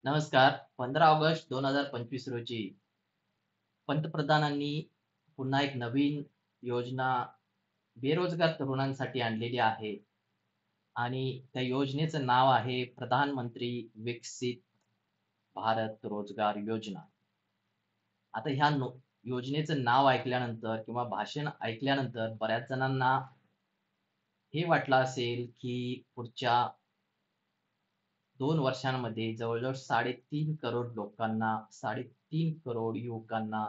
नमस्कार. 15 ऑगस्ट 2025 रोजी पंतप्रधानांनी पुन्हा एक नवीन योजना बेरोजगार तरुणांसाठी आणलेली आहे आणि त्या योजनेचं नाव आहे प्रधानमंत्री विकसित भारत रोजगार योजना. आता ह्या योजनेचं नाव ऐकल्यानंतर किंवा भाषण ऐकल्यानंतर बऱ्याच जणांना हे वाटलं असेल, की पुढच्या 2 वर्षांमध्ये जवळ-जवळ 3.5 करोड लोकांना, 3.5 करोड युवकांना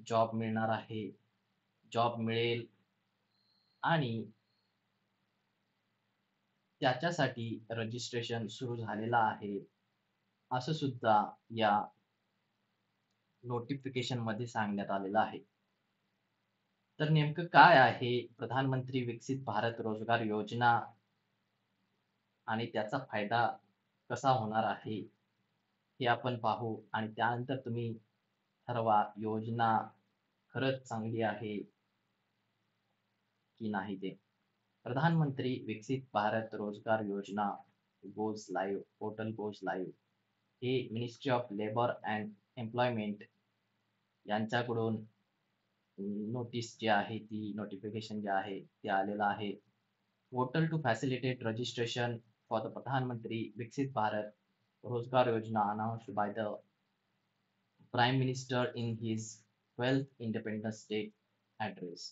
जॉब मिळणार आहे. जॉब मिळेल आणि त्याच्यासाठी रजिस्ट्रेशन सुरू झालेलं आहे, असं सुद्धा या नोटिफिकेशनमध्ये सांगण्यात आलेलं आहे. तर नेमकं काय आहे प्रधानमंत्री विकसित भारत रोजगार योजना आणि त्याचा फायदा कसा होणार आहे, हे आपण पाहू आणि त्यानंतर तुम्ही ठरवा योजना खरंच चांगली आहे की नाही ते. प्रधानमंत्री Viksit Bharat Rozgar Yojana goes live, portal goes live. हे ministry of labour and employment यांच्याकडून नोटीस जी आहे ती नोटिफिकेशन जे आहे ते आलेलं आहे. Portal to facilitate registration for the Pradhan Mantri Viksit Bharat Rozgar योजना announced by the Prime Minister in his 12th Independence Day address.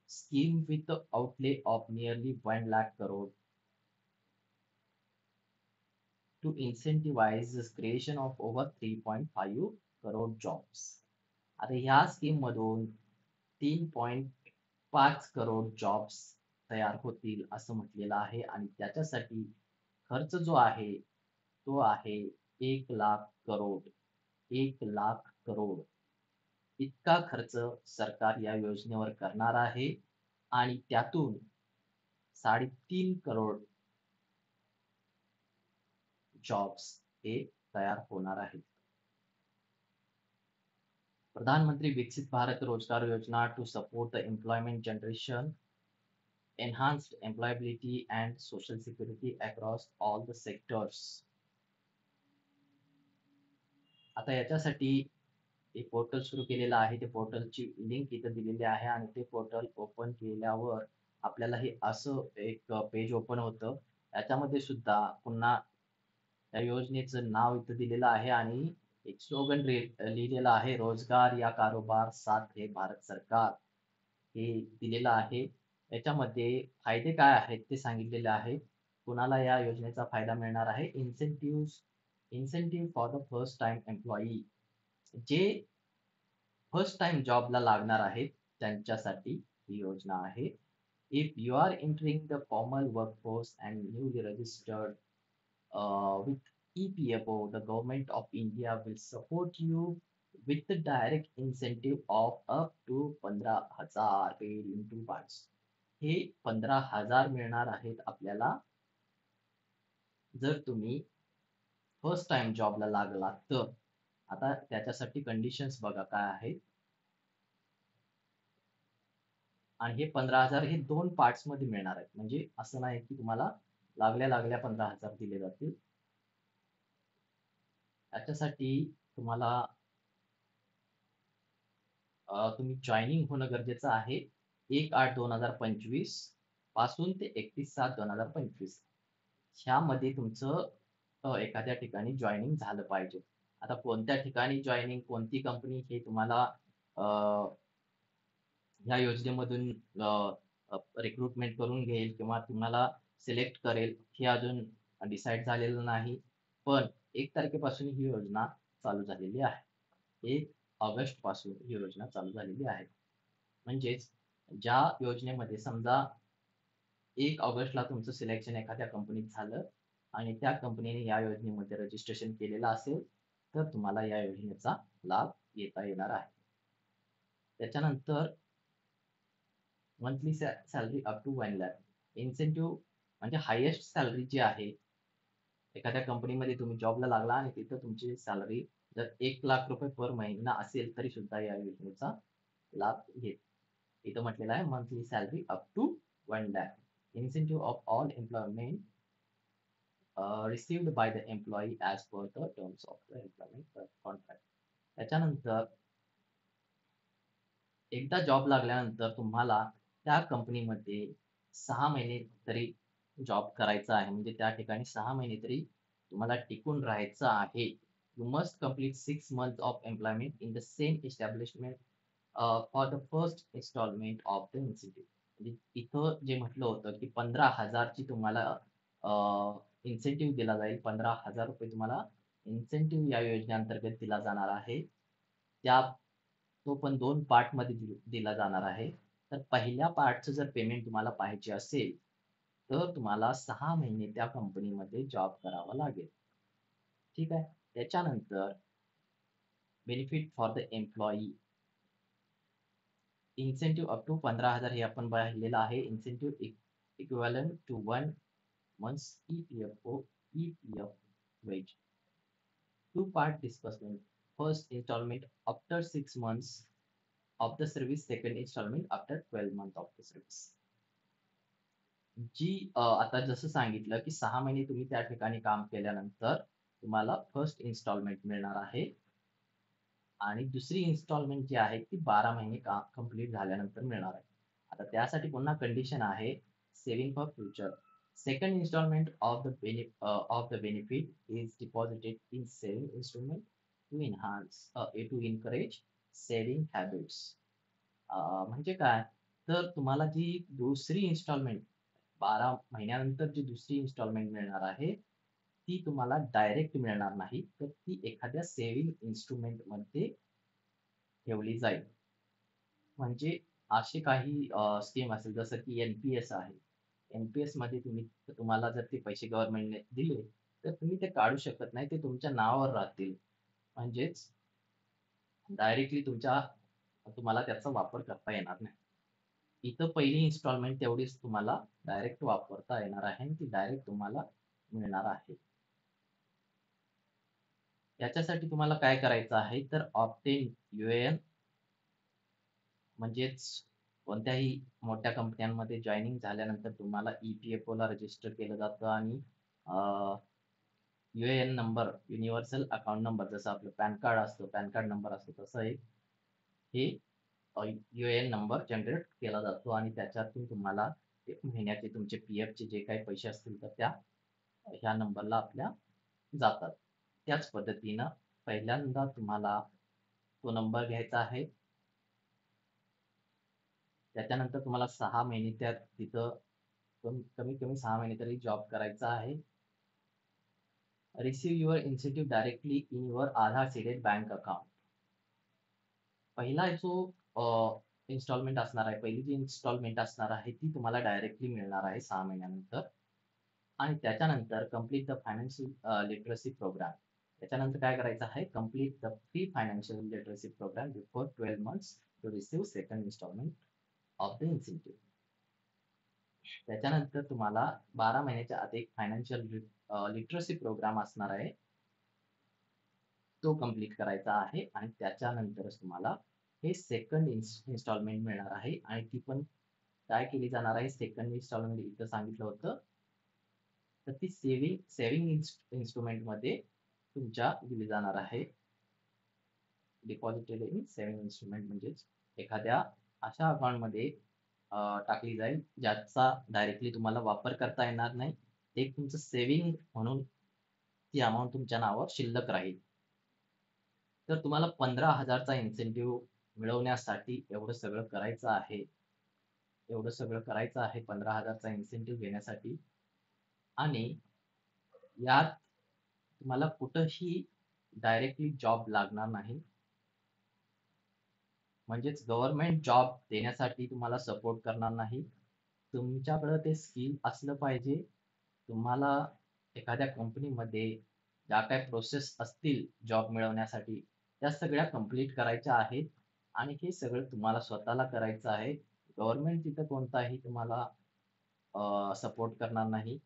Scheme with the outlay of nearly 1 lakh crore to incentivize the creation of over 3.5 crore jobs. आता ह्या scheme मधून 3.5 crore jobs तयार होतील असं म्हटलेलं आहे आणि त्याच्यासाठी खर्च जो आहे तो आहे 1 लाख करोड. 1 लाख करोड इतका खर्च सरकार या योजनेवर करणार आहे आणि त्यातून 3.5 करोड जॉब्स हे तयार होणार आहेत. प्रधानमंत्री Viksit Bharat Rozgar Yojana to support the employment generation, enhanced employability and social security across all the sectors. आता याच्यासाठी एक पोर्टल सुरू केलेलं आहे. ते पोर्टलची लिंक इथं दिलेली आहे आणि ते पोर्टल ओपन केल्यावर आपल्याला हे असं एक पेज ओपन होतं. याच्यामध्ये सुद्धा पुन्हा त्या योजनेचं नाव इथं दिलेलं आहे आणि एक स्लोगन लिहिलेलं आहे, रोजगार या कारोबार साथ है भारत सरकार. हे दिलेलं आहे. याच्यामध्ये फायदे काय आहेत ते सांगितलेले आहे. कुणाला या योजनेचा फायदा मिळणार आहे? Incentive for the first time employee. जे फर्स्ट टाइम जॉबला लागणार आहेत त्यांच्यासाठी ही योजना आहे. If you are entering the formal workforce and newly registered with EPFO, the government of India will support you with the direct incentive of up to 15,000 paid in 2 parts. हे 15,000 मिळणार आहेत आपल्याला जर तुम्ही फर्स्ट टाइम जॉबला लागला तर. आता त्याच्यासाठी कंडिशन्स बघा काय आहेत. आणि हे 15,000 हे 2 पार्ट्स मध्ये मिळणार आहेत. म्हणजे असं नाही की तुम्हाला लागल्या लागल्या 15,000 दिले जातील. त्याच्यासाठी तुम्हाला तुम्ही जॉईनिंग होणं गरजेचं आहे 1/8/2025 पासून ते 31/7/2025 ह्यामध्ये तुमचं एखाद्या ठिकाणी जॉईनिंग झालं पाहिजे. आता कोणत्या ठिकाणी जॉईनिंग, कोणती कंपनी हे तुम्हाला ह्या योजनेमधून रिक्रुटमेंट करून घेईल किंवा तुम्हाला सिलेक्ट करेल हे अजून डिसाईड झालेलं नाही. पण 1 तारखेपासून ही योजना चालू झालेली आहे. 1 ऑगस्ट पासून ही योजना चालू झालेली आहे. म्हणजेच ज्या योजनेमध्ये समजा 1 ऑगस्टला तुमचं सिलेक्शन एखाद्या कंपनीत झालं आणि त्या कंपनीने या योजनेमध्ये रजिस्ट्रेशन केलेलं असेल तर तुम्हाला या योजनेचा लाभ घेता येणार आहे. त्याच्यानंतर monthly salary up to 1 lakh. Incentive म्हणजे हायेस्ट सॅलरी जी आहे एखाद्या कंपनीमध्ये तुम्ही जॉबला लागला आणि तिथं तुमची सॅलरी जर 1 लाख रुपये पर महिना असेल तरी सुद्धा या योजनेचा लाभ घेत. इथं म्हटलेलं आहे monthly salary up to 1 lakh. Incentive of all employment received by the employee as per the terms of the employment contract. त्याच्यानंतर एकदा जॉब लागल्यानंतर तुम्हाला त्या कंपनीमध्ये 6 महिने तरी जॉब करायचा आहे. म्हणजे त्या ठिकाणी 6 महिने तरी तुम्हाला टिकून राहायचं आहे. You must complete 6 months of employment in the same establishment for the first instalment of the incentive. म्हणजे इथं जे म्हटलं होतं की 15,000 ची तुम्हाला इन्सेंटिव्ह दिला जाईल. 15,000 रुपये तुम्हाला इन्सेंटिव्ह या योजनेअंतर्गत दिला जाणार आहे. त्या तो पण 2 पार्टमध्ये दिला जाणार आहे. तर पहिल्या पार्टचं जर पेमेंट तुम्हाला पाहिजे असेल, तर तुम्हाला 6 महिने त्या कंपनीमध्ये जॉब करावा लागेल. ठीक आहे. त्याच्यानंतर benefit for the employee. Incentive up to 15,000 हे आपण पाहिलेलं आहे. Incentive equivalent to 1 months EPF wage. Two-part disbursement. First installment after 6 months of the service. Second installment after 12 months of the service. जी आता जसं सांगितलं की 6 महिने तुम्ही त्या ठिकाणी काम केल्यानंतर तुम्हाला फर्स्ट इन्स्टॉलमेंट मिळणार आहे आणि दुसरी इन्स्टॉलमेंट जी आहे ती 12 महिने काम कंप्लीट झाल्यानंतर मिळणार आहे. आता त्यासाठी पुन्हा कंडिशन आहे saving for future. Second instalment of the benefit is deposited in saving instrument to encourage saving habits. म्हणजे काय, तर तुम्हाला जी दुसरी इन्स्टॉलमेंट 12 महिन्यानंतर जी दुसरी इन्स्टॉलमेंट मिळणार आहे ती तुम्हाला डायरेक्ट मिळणार नाही, तर ती एखाद्या सेव्हिंग इन्स्ट्रुमेंटमध्ये ठेवली जाईल. म्हणजे असे काही स्कीम असेल जसं की NPS आहे. NPS मध्ये तुम्हाला जर ते पैसे गव्हर्नमेंटने दिले तर तुम्ही ते काढू शकत नाही. ते तुमच्या नावावर राहतील. म्हणजेच डायरेक्टली तुम्हाला त्याचा वापर करता येणार नाही. इथं पहिली इन्स्टॉलमेंट तेवढीच तुम्हाला डायरेक्ट वापरता येणार आहे आणि ती डायरेक्ट तुम्हाला मिळणार आहे. याच्यासाठी तुम्हाला काय करायचं आहे तर ऑप्टेन UAN म्हणजेच कोणत्याही मोठ्या कंपन्यांमध्ये जॉईनिंग झाल्यानंतर तुम्हाला EPFO ला रजिस्टर केलं जातं आणि UAN number universal account number जसं आपलं पॅन कार्ड असतं, पॅन कार्ड नंबर असतो तसं हे UAN नंबर जनरेट केला जातो आणि त्याच्यातून तुम्हाला महिन्याचे तुमचे PF चे जे काही पैसे असतील तर ह्या नंबरला आपल्या जातात. त्याच पद्धतीनं पहिल्यांदा तुम्हाला तो नंबर घ्यायचा आहे. त्याच्यानंतर तुम्हाला 6 महिने तिथं कमीत कमी 6 महिने तरी जॉब करायचा आहे. Receive your incentive directly in your Aadhaar seeded bank account. पहिला जो इन्स्टॉलमेंट असणार आहे, पहिली जी इन्स्टॉलमेंट असणार आहे ती तुम्हाला डायरेक्टली मिळणार आहे 6 महिन्यानंतर. आणि त्याच्यानंतर complete the financial literacy programme. त्याच्यानंतर काय करायचं आहे, complete the pre financial literacy programme before 12 months to receive second instalment of the incentive. त्याच्यानंतर तुम्हाला 12 महिन्याच्या आत एक फायनान्शियल लिटरसी प्रोग्राम असणार आहे, तो कम्प्लीट करायचा आहे आणि त्याच्यानंतरच तुम्हाला हे सेकंड इन्स्टॉलमेंट मिळणार आहे. आणि ती पण काय केली जाणार आहे, सेकंड इन्स्टॉलमेंट इथं सांगितलं होतं तर ती सेव्हिंग इन्स्ट्रुमेंटमध्ये तुमच्या दिली जाणार आहे. डिपॉझिटेड इन सेव्हिंग इन्स्ट्रुमेंट म्हणजेच एखाद्या अशा अकाउंटमध्ये टाकली जाईल ज्याचा डायरेक्टली तुम्हाला वापर करता येणार नाही. एक तुमचं सेव्हिंग म्हणून ती अमाऊंट तुमच्या नावावर शिल्लक राहील. तर तुम्हाला 15,000चा इन्सेंटिव्ह मिळवण्यासाठी एवढं सगळं करायचं आहे. 15,000चा इन्सेंटिव्ह घेण्यासाठी. आणि यात तुम्हाला कुठंही डायरेक्टली जॉब लागणार नाही. म्हणजेच गव्हर्नमेंट जॉब देण्यासाठी तुम्हाला सपोर्ट करणार नाही. तुमच्याकडं ते स्किल असलं पाहिजे. तुम्हाला एखाद्या कंपनीमध्ये ज्या काही प्रोसेस असतील जॉब मिळवण्यासाठी त्या सगळ्या कंप्लीट करायच्या आहेत आणि हे सगळं तुम्हाला स्वतःला करायचं आहे. गव्हर्नमेंट तिथं कोणताही तुम्हाला सपोर्ट करणार नाही.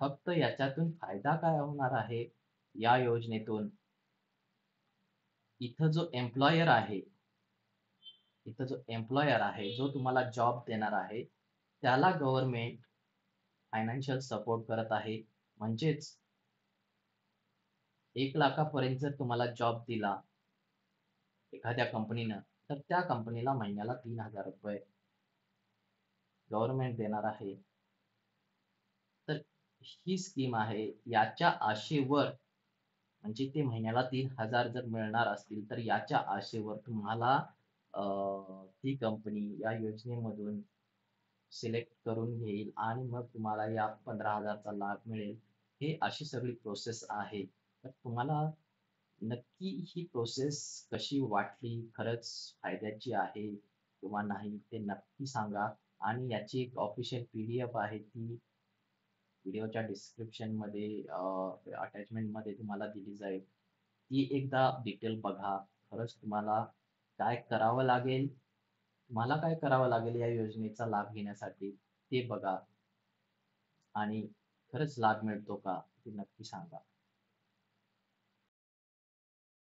फक्त याच्यातून फायदा काय होणार आहे या योजनेतून, इथं जो एम्प्लॉयर आहे, जो तुम्हाला जॉब देणार आहे त्याला गव्हर्नमेंट फायनान्शियल सपोर्ट करत आहे. म्हणजेच 1,00,000पर्यंत जर तुम्हाला जॉब दिला एखाद्या कंपनीनं, तर त्या कंपनीला महिन्याला ₹3,000 गव्हर्नमेंट देणार आहे. तर ही स्कीम आहे. याच्या आशेवर म्हणजे ते महिन्याला 3,000 जर मिळणार असतील, तर याच्या आशेवर तुम्हाला अ, ती कंपनी या योजनेमधून सिलेक्ट करून घेईल आणि मग तुम्हाला या 15,000 चा लाभ मिळेल. हे अशी सगळी प्रोसेस आहे. तर तुम्हाला नक्की ही प्रोसेस कशी वाटली? खरंच फायद्याची आहे किंवा नाही ते नक्की सांगा आणि याची एक ऑफिशियल पी-डी-एफ आहे ती व्हिडिओच्या डिस्क्रिप्शनमध्ये अटॅचमेंटमध्ये तुम्हाला दिली जाईल. ती एकदा डिटेल बघा. खरंच तुम्हाला काय करावं लागेल तुम्हाला काय करावं लागेल या योजनेचा लाभ घेण्यासाठी ते बघा आणि खरंच लाभ मिळतो का? ते नक्की सांगा.